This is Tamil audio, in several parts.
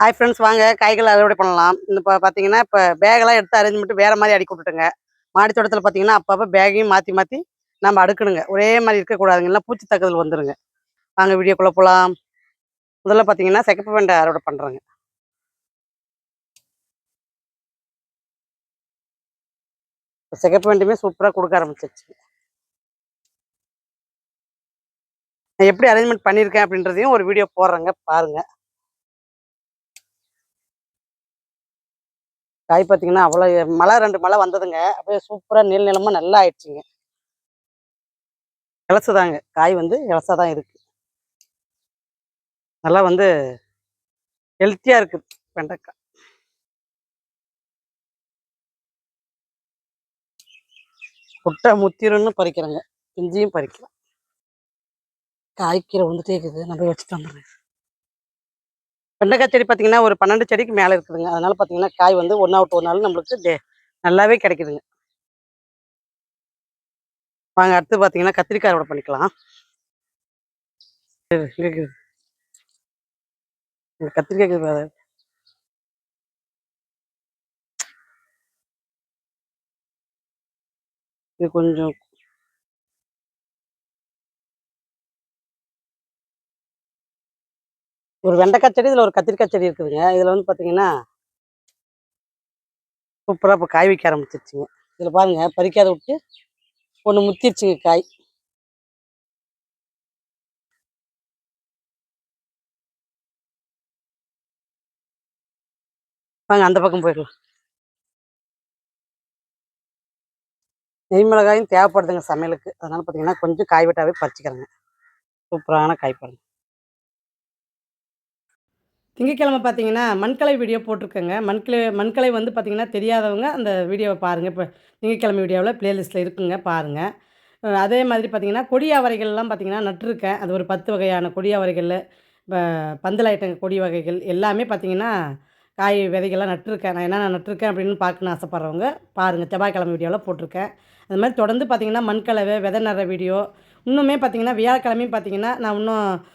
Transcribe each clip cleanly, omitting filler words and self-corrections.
ஹாய் ஃப்ரெண்ட்ஸ், வாங்க காய்கள் அறுவடை பண்ணலாம். இப்போ பார்த்தீங்கன்னா, இப்போ பேகெல்லாம் எடுத்து அரேஞ்ச் பண்ணிட்டு வேறு மாதிரி அடுக்கி விட்டுட்டுங்க. மாடி தோட்டத்தில் பார்த்தீங்கன்னா, அப்பப்போ பேக்கையும் மாற்றி மாற்றி நம்ம அடுக்கணுங்க. ஒரே மாதிரி இருக்கக்கூடாதுங்க, இல்லை பூச்சி தாக்குதல் வந்துருங்க. வாங்க வீடியோக்குள்ளே போகலாம். முதல்ல பார்த்தீங்கன்னா, சிகப்பு வெண்டை அறுவடை பண்ணுறேங்க. சிகப்பு வெண்டையுமே சூப்பராக கொடுக்க ஆரம்பிச்சிருச்சு. நான் எப்படி அரேஞ்ச்மெண்ட் பண்ணியிருக்கேன் அப்படின்றதையும் ஒரு வீடியோ போடுறேங்க, பாருங்க. காய் பார்த்தீங்கன்னா, அவ்வளோ மழை 2 மழை வந்ததுங்க. அப்படியே சூப்பராக நீள நீளமாக நல்லா ஆயிடுச்சுங்க. இலசுதாங்க, காய் வந்து இலசா தான் இருக்கு. நல்லா வந்து ஹெல்த்தியாக இருக்குது வெண்டைக்காய். குட்டை முத்திருன்னு பறிக்கிறேங்க, பிஞ்சியும் பறிக்கலாம். காய்கீரை வந்துட்டே இருக்குது, நான் போய் வச்சுட்டு வந்துடுறேன். வெண்டைக்காய் செடி பார்த்தீங்கன்னா ஒரு 12 செடிக்கு மேலே இருக்குதுங்க. அதனால பார்த்தீங்கன்னா காய் வந்து ஒன்றா விட்டு ஒரு நாள் நம்மளுக்கு நல்லாவே கிடைக்குதுங்க. வாங்க அடுத்து பார்த்தீங்கன்னா கத்திரிக்காய் அறுவடை பண்ணிக்கலாம். இந்த கத்திரிக்காய்க்கு இது கொஞ்சம் ஒரு வெண்டைக்காய் செடி, இதில் ஒரு கத்திரிக்காய் செடி இருக்குதுங்க. இதில் வந்து பார்த்தீங்கன்னா சூப்பராக இப்போ காய் வைக்க ஆரம்பிச்சிருச்சுங்க. இதில் பாருங்க, பறிக்காத விட்டு ஒன்று முத்திருச்சுங்க காய். வாங்க அந்த பக்கம் போயிடலாம். நெய் மிளகாயும் தேவைப்படுதுங்க சமையலுக்கு. அதனால பார்த்தீங்கன்னா கொஞ்சம் காய் வெட்டாவே பறிச்சுக்கிறேங்க. சூப்பரான காய் பாருங்க. திங்கட்கிழமை பார்த்தீங்கன்னா மண்கலை வீடியோ போட்டிருக்கேங்க. மண்கலை வந்து பார்த்தீங்கன்னா தெரியாதவங்க அந்த வீடியோவை பாருங்கள். இப்போ திங்கட்கிழமை வீடியோவில் ப்ளேலிஸ்ட்டில் இருக்குங்க, பாருங்கள். அதே மாதிரி பார்த்தீங்கன்னா கொடி அவரைகள்லாம் பார்த்தீங்கன்னா நட்டிருக்கேன். அது ஒரு 10 வகையான கொடி அவரைகள், இப்போ பந்தல் ஐட்டங்க கொடி வகைகள் எல்லாமே பார்த்தீங்கன்னா காய் விதைகள்லாம் நட்டிருக்கேன். நான் என்னென்ன நட்டிருக்கேன் அப்படின்னு பார்க்கணுன்னு ஆசைப்பட்றவங்க பாருங்கள், செவ்வாய்க்கிழமை வீடியோவில் போட்டிருக்கேன். அது மாதிரி தொடர்ந்து பார்த்தீங்கன்னா மண்கலவை விதை நடுற வீடியோ, இன்னுமே பார்த்தீங்கன்னா வியாழக்கிழமையும் பார்த்தீங்கன்னா நான் இன்னும்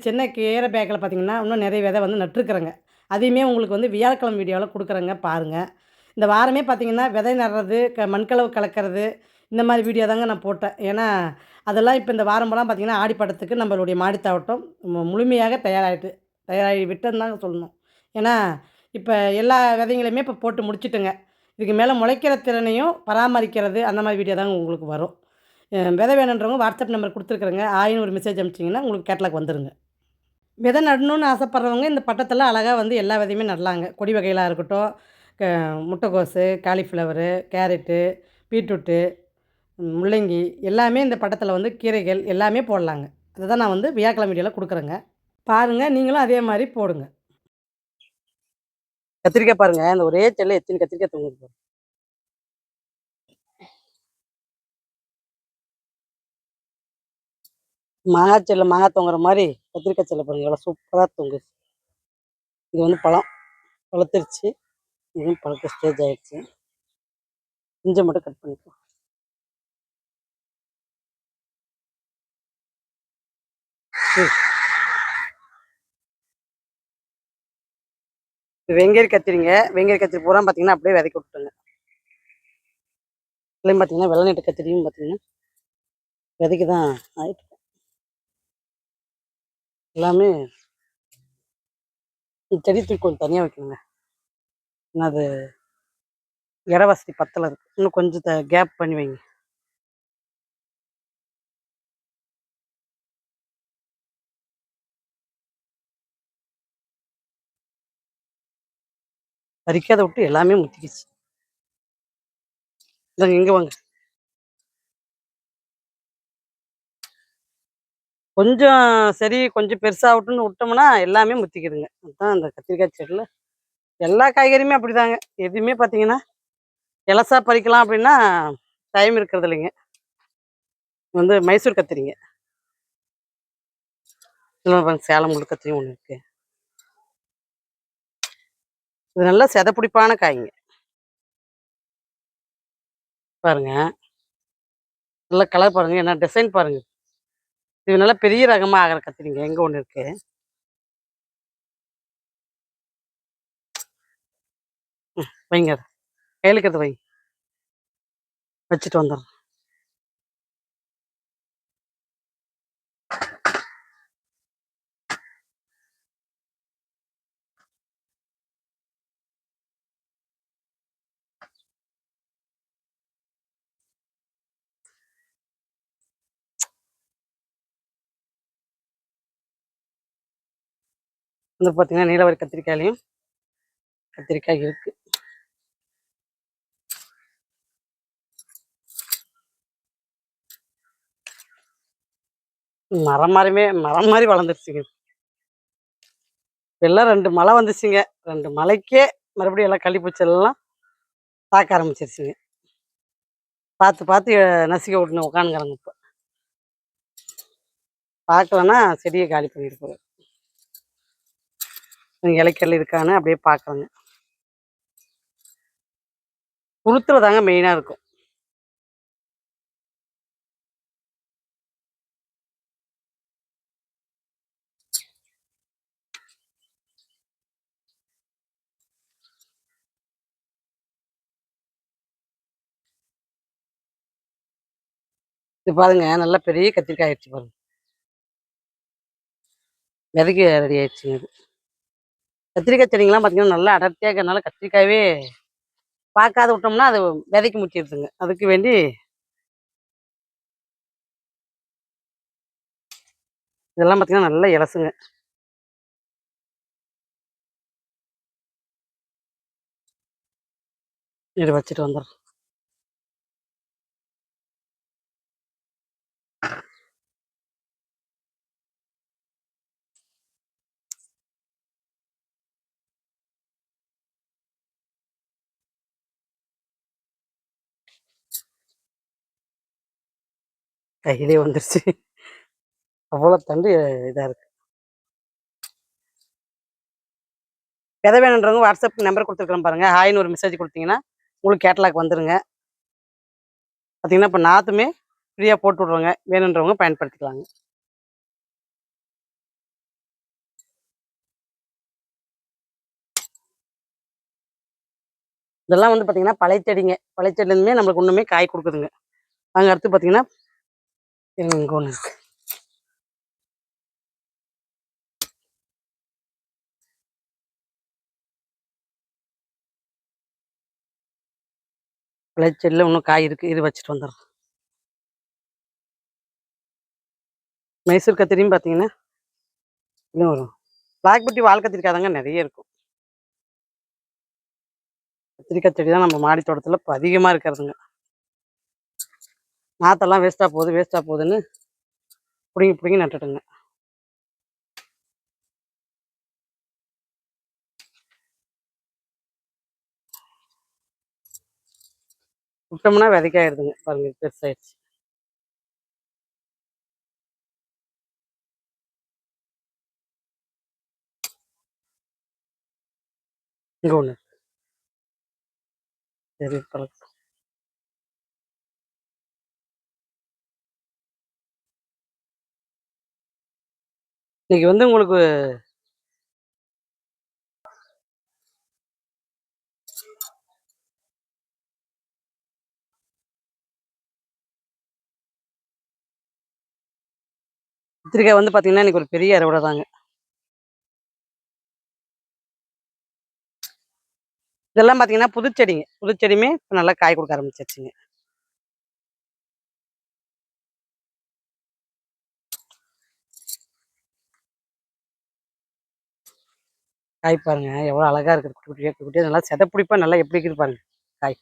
சின்ன கீரை பேக்கில் பார்த்தீங்கன்னா இன்னும் நிறைய விதை வந்து நட்டுருக்குறேங்க. அதையுமே உங்களுக்கு வந்து வியாழக்கிழமை வீடியோவில் கொடுக்குறேங்க, பாருங்கள். இந்த வாரமே பார்த்தீங்கன்னா விதை நடுறது, மண்கலவை கலக்கிறது, இந்த மாதிரி வீடியோ தாங்க நான் போட்டேன். ஏன்னா அதெல்லாம் இப்போ இந்த வாரமெல்லாம் பார்த்தீங்கன்னா ஆடிப்பட்டத்துக்கு நம்மளுடைய மாடித்தோட்டம் முழுமையாக தயாராகி விட்டதுன்னு தாங்க சொல்லணும். ஏன்னா இப்போ எல்லா விதைங்களையுமே இப்போ போட்டு முடிச்சுட்டுங்க. இதுக்கு மேலே முளைக்கிற திறனையும் பராமரிக்கிறது அந்த மாதிரி வீடியோ தாங்க உங்களுக்கு வரும். விதை வேணுன்றவங்க வாட்ஸ்அப் நம்பர் கொடுத்துருக்குறேங்க. ஆயின்னு ஒரு மெசேஜ் அனுப்பிச்சிங்கன்னா உங்களுக்கு கேட்லாக் வந்துருங்க. விதை நடணும்னு ஆசைப்பட்றவங்க இந்த பட்டத்தில் அழகாக வந்து எல்லா விதையுமே நடலாங்க. கொடி வகைகளாக இருக்கட்டும், க முட்டைக்கோஸு, காலிஃப்ளவரு, கேரட்டு, பீட்ரூட்டு, முள்ளங்கி எல்லாமே இந்த பட்டத்தில் வந்து கீரைகள் எல்லாமே போடலாங்க. அதை தான் நான் வந்து வியாழக்கிழமை வீடியோவில் கொடுக்குறேங்க. பாருங்கள், நீங்களும் அதே மாதிரி போடுங்க. கத்திரிக்காய் பாருங்க, அந்த ஒரே செல்ல எத்தனை கத்திரிக்காய் தொங்குது. மாங்காய் செல்ல மாங்காய் தொங்குற மாதிரி கத்திரிக்காய் செல்ல பாருங்க, எவ்வளோ சூப்பராக தொங்குது. இது வந்து பழம் பழுத்துருச்சு. இதுவும் பழுக்க ஸ்டேஜ் ஆயிடுச்சு. இஞ்சி மட்டும் கட் பண்ணிக்கலாம். வெங்கேரி கத்திரிங்க, வெங்கேரி கத்திரி பூரா பார்த்தீங்கன்னா அப்படியே விதைக்க விட்டுங்க. இதுலேயும் பார்த்தீங்கன்னா வெள்ளை நெட்டு கத்திரியும் பார்த்தீங்கன்னா விதைக்கு தான் ஆயிட்டு எல்லாமே. செடி தூக்கி கொஞ்சம் தனியாக வைக்கணுங்க, ஏன்னா அது இட வசதி பத்தலை இருக்கு. இன்னும் கொஞ்சம் கேப் பண்ணி வைங்க. பறிக்காத விட்டு எல்லாமே முத்திக்கிச்சு. இதாங்க இங்கே வாங்க. கொஞ்சம் சரி கொஞ்சம் பெருசாகட்டும்னு விட்டோம்னா எல்லாமே முத்திக்குதுங்க. அதுதான் அந்த கத்திரிக்காய் செடியில் எல்லா காய்கறியுமே அப்படிதாங்க. எதுவுமே பார்த்தீங்கன்னா இலசா பறிக்கலாம் அப்படின்னா டைம் இருக்கிறது இல்லைங்க. வந்து மைசூர் கத்திரிங்க, இன்னும் சேலம் முழு கத்திரியும் ஒன்று இருக்கு. இது நல்லா செதப்பிடிப்பான காய்ங்க பாருங்க. நல்லா கலர் பாருங்க, என்ன டிசைன் பாருங்க. இது நல்லா பெரிய ரகமாக ஆகிற கத்திரிங்க எங்கே ஒன்று இருக்கு. வைங்க அதை கையில் இருக்கிறது வைங்க, வச்சுட்டு வந்துடுறேன். வந்து பார்த்தீங்கன்னா நீலவரி கத்திரிக்காயிலையும் கத்திரிக்காய் இருக்குது. மரம் மாதிரி வளர்ந்துருச்சுங்க. எல்லாம் 2 மழை வந்துச்சுங்க. 2 மழைக்கே மறுபடியும் எல்லாம் கள்ளிப்பூச்செல்லாம் தாக்க ஆரம்பிச்சிருச்சுங்க. பார்த்து பார்த்து நசுக்கி விட்டுன்னு உட்காந்துக்கிறாங்க. இப்போ பார்க்கலன்னா செடியை காலி பண்ணிட்டு போகுது. இலைக்கல் இருக்கான்னு அப்படியே பார்க்குறேங்க. குளுத்துல தாங்க மெயினாக இருக்கும். இது பாருங்க, நல்லா பெரிய கத்திரிக்காய் ஆயிடுச்சு பாருங்க. விதைக்கு ரெடி ஆயிடுச்சுங்க. இது கத்திரிக்காய் செடிங்கெல்லாம் பார்த்தீங்கன்னா நல்லா அடர்த்தியாக இருக்கிறதுனால கத்திரிக்காயவே பார்க்காத விட்டோம்னா அது விதைக்கு முற்றிடுதுங்க. அதுக்கு வேண்டி இதெல்லாம் பார்த்தீங்கன்னா நல்லா இலசுங்க. இது வச்சுட்டு வந்துடுறேன். கையிலே வந்துருச்சு. அவ்வளோ தண்டு இதாக இருக்குது. விதை வேணுன்றவங்க வாட்ஸ்அப் நம்பர் கொடுத்துருக்குறேன் பாருங்கள். ஹாய்னு ஒரு மெசேஜ் கொடுத்தீங்கன்னா உங்களுக்கு கேட்டலாக் வந்துருங்க. பார்த்தீங்கன்னா இப்போ நாற்றுமே ஃப்ரீயாக போட்டு விட்ருவாங்க. வேணுன்றவங்க பயன்படுத்திக்கலாங்க. இதெல்லாம் வந்து பார்த்தீங்கன்னா பழைச்செடிங்க. பழைச்செடிலேருந்துமே நம்மளுக்கு ஒன்றுமே காய் கொடுக்குதுங்க. அங்கே அடுத்து பார்த்தீங்கன்னா இங்கே ஒன்று இருக்குது. பழைச்செடியில் இன்னும் காய் இருக்குது. இது வச்சுட்டு வந்துடுறோம். மைசூர் கத்திரியும் பார்த்தீங்கன்னா இன்னும் வரும். பிளாக் பட்டி வால் கத்திரிக்காய் தாங்க நிறைய இருக்கும். கத்திரிக்காய் செடி தான் நம்ம மாடி தோட்டத்தில் இப்போ அதிகமாக இருக்கிறதுங்க. நாற்றெல்லாம் வேஸ்ட்டாக போகுதுன்னு பிடுங்கி பிடுங்கி நட்டுட்டுங்க. விட்டோம்னா விதைக்காயிடுதுங்க. பாருங்க பெருசாயிடுச்சு. இங்கே ஒன்று சரி பழக்கம். இன்னைக்கு வந்து உங்களுக்கு கத்திரிக்காய் வந்து பார்த்தீங்கன்னா இன்னைக்கு ஒரு பெரிய அறுவடை தாங்க. இதெல்லாம் பார்த்தீங்கன்னா புதுச்செடிங்க. புதுச்செடியுமே இப்போ நல்லா காய் கொடுக்க ஆரம்பிச்சிருச்சுங்க. காய் பாருங்க எவ்வளோ அழகா இருக்குது. குட்டி குட்டியாக குட்டி குட்டியாக நல்லா செதப்பிடிப்பா நல்லா எப்படி இருக்குது பாருங்க காய்.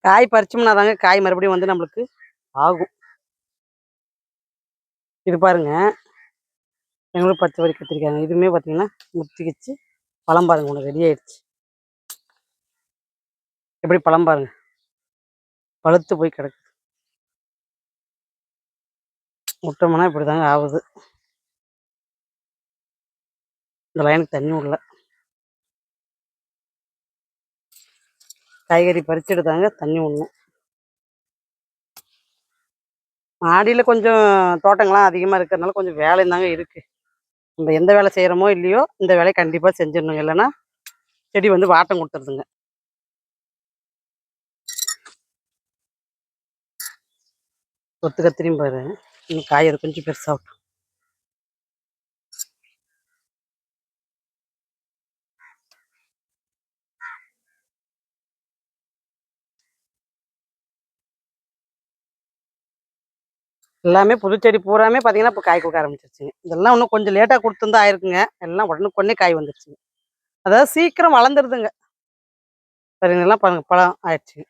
காய் பறிச்சோம்னா தாங்க காய் மறுபடியும் வந்து நம்மளுக்கு ஆகும். இது பாருங்க எங்களுக்கு பச்சை வரி கத்திரிக்காங்க. இதுவுமே பார்த்தீங்கன்னா முத்திக்கிச்சு. பழம் பாருங்க ஒன்று ரெடி ஆயிடுச்சு. எப்படி பழம் பாருங்க பழுத்து போய் கிடக்கு. முட்டோம்னா இப்படி தாங்க ஆகுது. இந்த லைனுக்கு தண்ணி விடல. காய்கறி பறிச்சுட்டு தாங்க தண்ணி விடணும். மாடியில் கொஞ்சம் தோட்டங்கள்லாம் அதிகமாக இருக்கிறதுனால கொஞ்சம் வேலையும் தாங்க இருக்குது. நம்ம எந்த வேலை செய்கிறோமோ இல்லையோ இந்த வேலையை கண்டிப்பாக செஞ்சிடணுங்க, இல்லைன்னா செடி வந்து வாட்டம் கொடுத்துருதுங்க. கொத்து கத்திரியும் பாரு, இன்னும் காய் அது கொஞ்சம் பெருசாகட்டும். எல்லாமே புதுச்செடி பூராமே பார்த்தீங்கன்னா இப்போ காய் கொடுக்க ஆரம்பிச்சிருச்சுங்க. இதெல்லாம் இன்னும் கொஞ்சம் லேட்டாக கொடுத்துருந்தா ஆயிருக்குங்க. எல்லாம் உடனுக்குடனே காய் வந்துருச்சுங்க. அதாவது சீக்கிரம் வளர்ந்துருதுங்க. பாருங்கெல்லாம் பாருங்க, பழம் ஆயிடுச்சுங்க.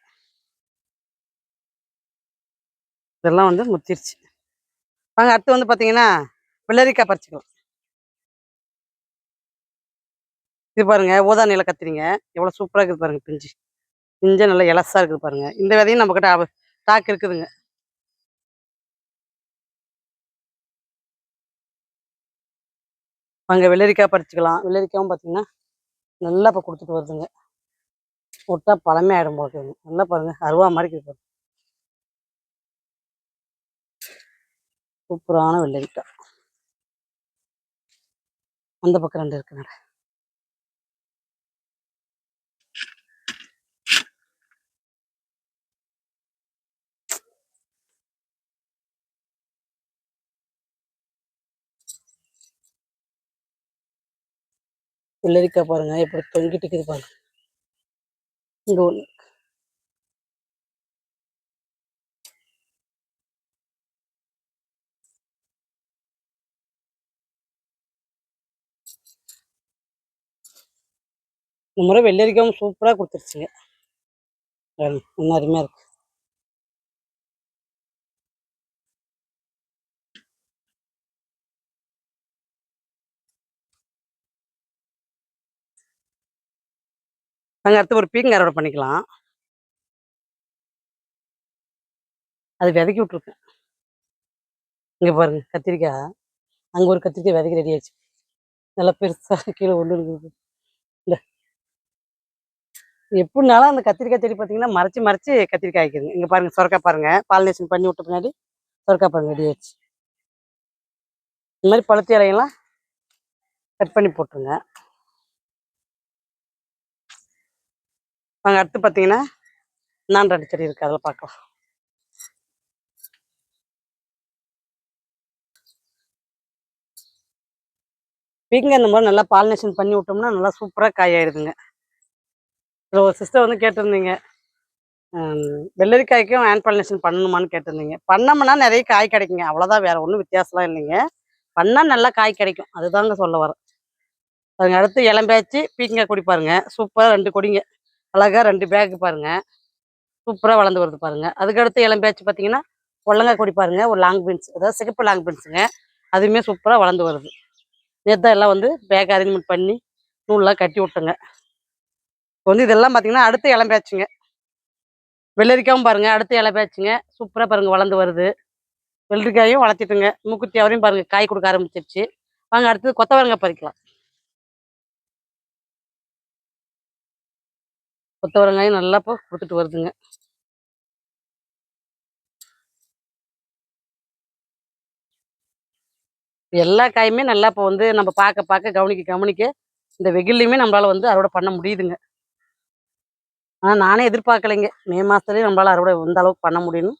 இதெல்லாம் வந்து முத்திருச்சு. வாங்க அடுத்து வந்து பார்த்தீங்கன்னா வெள்ளரிக்காய் பறிச்சுக்கலாம். இது பாருங்க, ஊதா நில கத்திரிங்க எவ்வளோ சூப்பராக இருக்குது பாருங்க. பிஞ்சு பிஞ்சு நல்லா இலசா இருக்குது பாருங்க. இந்த விதையும் நம்மக்கிட்ட ஸ்டாக் இருக்குதுங்க. வாங்க வெள்ளரிக்காய் பறிச்சுக்கலாம். வெள்ளரிக்காயும் பார்த்தீங்கன்னா நல்லா இப்போ கொடுத்துட்டு வருதுங்க. விட்டா பழமே ஆகிடும் போக்குதுங்க. நல்லா பாருங்க, அருவா மாதிரி இருக்குது. சூப்பரான வெள்ளரிக்காய். அந்த பக்கம் 2 இருக்குங்க. வெள்ளரிக்காய் பாருங்க எப்படி தொங்கிட்டு இருக்குது பாருங்க. இங்கே ஒன்று. இந்த முறை வெள்ளரிக்காயும் சூப்பராக கொடுத்துருச்சுங்க. இன்னும் அருமையாக இருக்குது. நாங்கள் அடுத்து ஒரு பீக்கங்காய் அறுவடை பண்ணிக்கலாம். அது விதைக்கி விட்ருக்கேன். இங்கே பாருங்க கத்திரிக்காய். அங்கே ஒரு கத்திரிக்காய் விதைக்கு ரெடி ஆயிடுச்சு. நல்லா பெருசாக கீழே ஒன்று இருக்குது. இல்லை எப்படினாலும் அந்த கத்திரிக்காய் செடி பார்த்தீங்கன்னா மறைச்சி மறைச்சி கத்திரிக்காய் ஆக்கிடுங்க. இங்கே பாருங்கள் சுரக்காய் பாருங்கள், பாலினேஷன் பண்ணி விட்ட பின்னாடி சுரக்காய் பாருங்கள் ரெடி ஆயிடுச்சு. இந்த மாதிரி பழுத்து இலையெல்லாம் கட் பண்ணி போட்டுருங்க. நாங்கள் அடுத்து பார்த்தீங்கன்னா நான்கு செடி இருக்குது, அதில் பார்க்கலாம். பீக்கங்காய் இந்த மாதிரி நல்லா பாலினேஷன் பண்ணி விட்டோம்னா நல்லா சூப்பராக காய் ஆயிடுதுங்க. இதில் ஒரு சிஸ்டர் வந்து கேட்டிருந்தீங்க, வெள்ளரிக்காய்க்கும் ஹேண்ட் பாலினேஷன் பண்ணணுமான்னு கேட்டிருந்தீங்க. பண்ணோம்னா நிறைய காய் கிடைக்குங்க, அவ்வளோதான், வேறு ஒன்றும் வித்தியாசம்லாம் இல்லைங்க. பண்ணால் நல்லா காய் கிடைக்கும், அதுதாங்க சொல்ல வரேன். அதுங்க அடுத்து இளம்பேச்சு பீக்கங்காய் கொடி பாருங்க, சூப்பராக 2 கொடிங்க அழகாக 2 பேக்கு பாருங்க, சூப்பராக வளர்ந்து வருது பாருங்க. அதுக்கடுத்து இளம்பேச்சு பார்த்தீங்கன்னா பொள்ளங்காய் கொடி பாருங்க, ஒரு லாங் பீன்ஸ், அதாவது சிகப்பு லாங் பீன்ஸுங்க, அதுவுமே சூப்பராக வளர்ந்து வருது. நேற்று எல்லாம் வந்து பேக் அரேஞ்ச்மெண்ட் பண்ணி நூல்லாம் கட்டி விட்டுங்க. இப்போ வந்து இதெல்லாம் பார்த்தீங்கன்னா அடுத்து இளம்பேச்சுங்க. வெள்ளரிக்காயும் பாருங்க அடுத்து இளம்பேச்சுங்க, சூப்பராக பாருங்க வளர்ந்து வருது. வெள்ளரிக்காயும் வளர்த்திட்டுங்க, மூக்குத்தி அவரையும் பாருங்க காய் கொடுக்க ஆரம்பிச்சிருச்சு. வாங்க அடுத்தது கொத்தவரங்காய் பறிக்கலாம். கொத்தவரங்காயும் நல்லா இப்போ கொடுத்துட்டு வருதுங்க. எல்லா காயுமே நல்லா இப்போ வந்து நம்ம பார்க்க பார்க்க கவனிக்க கவனிக்க இந்த வெயில்லையுமே நம்மளால வந்து அறுவடை பண்ண முடியுதுங்க. ஆனால் நானே எதிர்பார்க்கலைங்க, மே மாதத்துலேயே நம்மளால அறுவடை இந்த அளவுக்கு பண்ண முடியும்னு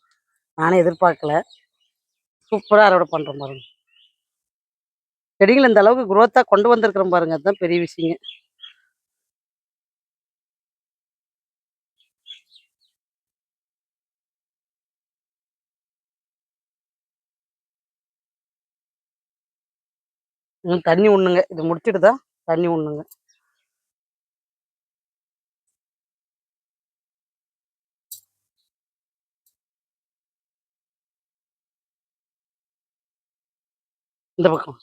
நானே எதிர்பார்க்கல. சூப்பராக அறுவடை பண்ணுறோம் பாருங்க. செடிகள் இந்த அளவுக்கு குரோத்தாக கொண்டு வந்திருக்கிறோம் பாருங்க, அதுதான் பெரிய விஷயங்க. தண்ணி ஒண்ணுங்க, இது முடிச்சுட்டு தான் தண்ணி ஒண்ணுங்க. இந்த பக்கம்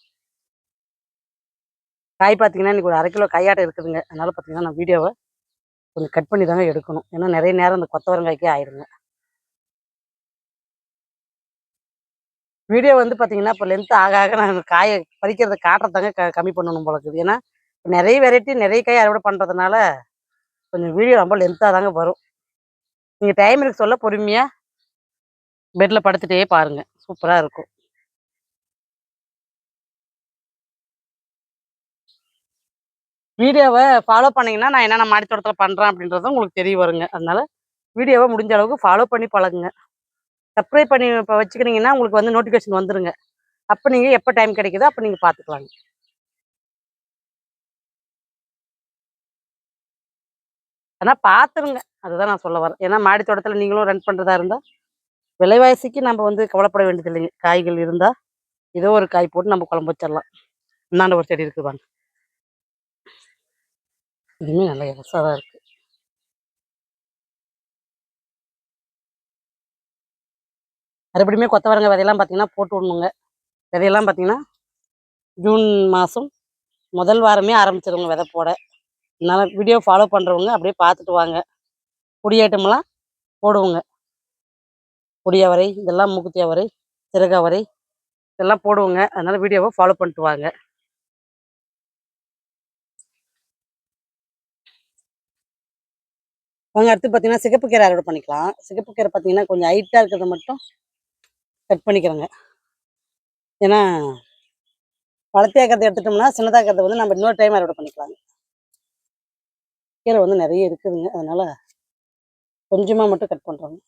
காய் பார்த்தீங்கன்னா இன்னைக்கு ஒரு 1/2 கிலோ காயாட்டம் இருக்குதுங்க. அதனால பார்த்தீங்கன்னா நான் வீடியோவை கொஞ்சம் கட் பண்ணி தாங்க எடுக்கணும், ஏன்னா நிறைய நேரம் இந்த கொத்தவரங்காய்க்கே ஆயிடுங்க. வீடியோ வந்து பார்த்தீங்கன்னா இப்போ லென்த் ஆக ஆக நான் காயை பறிக்கிறத காட்டுறதாங்க கம்மி பண்ணணும் போல இருக்குது. ஏன்னா நிறைய வெரைட்டி நிறைய காய் அறுவடை பண்ணுறதுனால கொஞ்சம் வீடியோ ரொம்ப லென்த்தாக தாங்க வரும். நீங்கள் டைம் இருக்கு சொல்ல பொறுமையாக பெட்டில் படுத்துகிட்டே பாருங்கள், சூப்பராக இருக்கும். வீடியோவை ஃபாலோ பண்ணிங்கன்னா நான் என்னென்ன மாடி தோட்டத்தில் பண்ணுறேன் அப்படின்றது உங்களுக்கு தெரிய வருங்க. அதனால் வீடியோவை முடிஞ்ச அளவுக்கு ஃபாலோ பண்ணி பழகுங்க. சப்ஸ்கிரைப் பண்ணி இப்போ வச்சுக்கினீங்கன்னா உங்களுக்கு வந்து நோட்டிஃபிகேஷன் வந்துருங்க. அப்போ நீங்கள் எப்போ டைம் கிடைக்குதோ அப்போ நீங்கள் பார்த்துக்கலாங்க. ஆனால் பார்த்துருங்க, அதுதான் நான் சொல்ல வரேன். ஏன்னா மாடி தோட்டத்தில் நீங்களும் ரன் பண்ணுறதா இருந்தால் விலைவாசிக்கு நம்ம வந்து கவலைப்பட வேண்டியது இல்லைங்க. காய்கள் இருந்தால் ஏதோ ஒரு காய் போட்டு நம்ம குழம்பு வச்சிடலாம். இந்தாண்ட ஒரு செடி இருக்குது பாருங்க, இதுவுமே நல்ல இலசாக தான் இருக்குது. மறுபடியுமே கொத்தவரங்க விதையெல்லாம் பார்த்தீங்கன்னா போட்டு விடணுங்க. விதையெல்லாம் பார்த்தீங்கன்னா ஜூன் மாதம் முதல் வாரமே ஆரம்பிச்சிருங்க விதை போட. அதனால் வீடியோ ஃபாலோ பண்ணுறவங்க அப்படியே பார்த்துட்டு வாங்க. கொடி ஐட்டமெல்லாம் போடுவோங்க. கொடி அவரை, இதெல்லாம் மூக்குத்தி அவரை, சிறகு அவரை இதெல்லாம் போடுவோங்க. அதனால் வீடியோவை ஃபாலோ பண்ணிட்டு வாங்க. வாங்க அடுத்து பார்த்தீங்கன்னா சிகப்பு கீரை அறுவடை பண்ணிக்கலாம். சிகப்பு கீரை பார்த்தீங்கன்னா கொஞ்சம் ஹைட்டாக இருக்கிறத மட்டும் கட் பண்ணிக்கிறேங்க. ஏன்னா வளர்த்தியா இருக்கிறத எடுத்துட்டோம்னா சின்னதாக இருக்கிறத வந்து நம்ம இன்னொரு டைம் அறுவடை பண்ணிக்கலாங்க. கீரை வந்து நிறைய இருக்குதுங்க, அதனால் கொஞ்சமாக மட்டும் கட் பண்ணுறோங்க.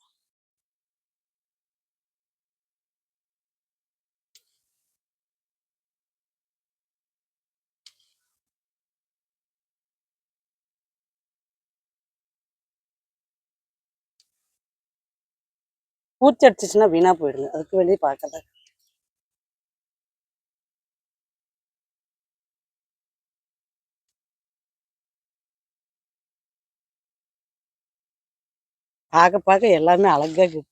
பூச்சி அடிச்சிச்சுன்னா வீணாக போயிடுங்க, அதுக்கு வேண்டிய பார்க்கறத. பார்க்க பார்க்க எல்லாமே அழகாக இருக்குது.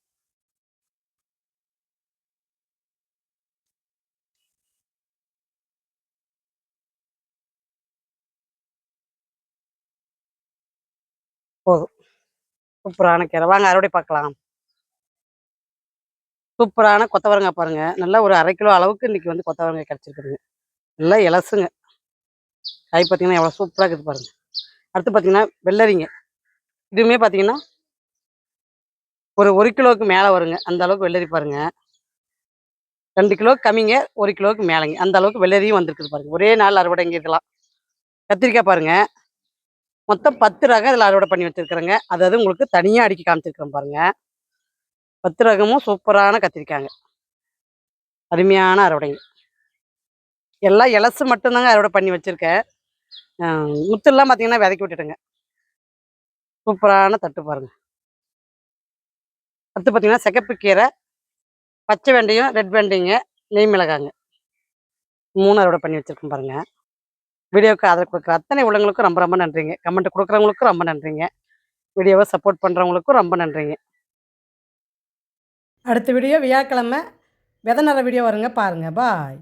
போதும், சூப்பரான கீரை. வாங்க அறுவடை பார்க்கலாம். சூப்பரான கொத்தவரங்காய் பாருங்கள், நல்லா ஒரு 1/2 கிலோ அளவுக்கு இன்றைக்கி வந்து கொத்தவரங்காய் கிடச்சிருக்குதுங்க. நல்லா இலசுங்க. காய் பார்த்தீங்கன்னா எவ்வளோ சூப்பராக இருக்குது பாருங்கள். அடுத்து பார்த்தீங்கன்னா வெள்ளரிங்க. இதுவுமே பார்த்தீங்கன்னா ஒரு 1 கிலோவுக்கு மேலே வருங்க. அந்த அளவுக்கு வெள்ளரி பாருங்கள். 2 கிலோவுக்கு கம்மிங்க, 1 கிலோவுக்கு மேலேங்க. அந்த அளவுக்கு வெள்ளரியும் வந்திருக்குது பாருங்கள். ஒரே நாள் அறுவடைங்க இதெல்லாம். கத்திரிக்காய் பாருங்கள், மொத்தம் 10 ரகம் இதில் அறுவடை பண்ணி வச்சுருக்குறேங்க. அதாவது உங்களுக்கு தனியாக அடுக்கி காமிச்சிருக்கிறேன் பாருங்கள். 10 ரகமும் சூப்பரான கத்திரிக்காய்ங்க. அருமையான அறுவடைங்க. எல்லாம் இலசு மட்டும்தாங்க அறுவடை பண்ணி வச்சுருக்கேன். முத்தெல்லாம் பார்த்தீங்கன்னா விதைக்கி விட்டுட்டேங்க. சூப்பரான தட்டு பாருங்கள். அடுத்து பார்த்தீங்கன்னா சிகப்பு கீரை, பச்சை வெந்தயம், ரெட் வெந்தயங்க, நெய் மிளகாங்க, 3 அறுவடை பண்ணி வச்சுருக்கேன் பாருங்கள். வீடியோவுக்கு ஆதரவு கொடுக்குற அத்தனை உள்ளவங்களுக்கும் ரொம்ப ரொம்ப நன்றிங்க. கமெண்ட் கொடுக்குறவங்களுக்கும் ரொம்ப நன்றிங்க. வீடியோவை சப்போர்ட் பண்ணுறவங்களுக்கும் ரொம்ப நன்றிங்க. அடுத்த வீடியோ வியாழக்கிழமை விதை நடுற வீடியோ வருங்க, பாருங்கள். பாய்.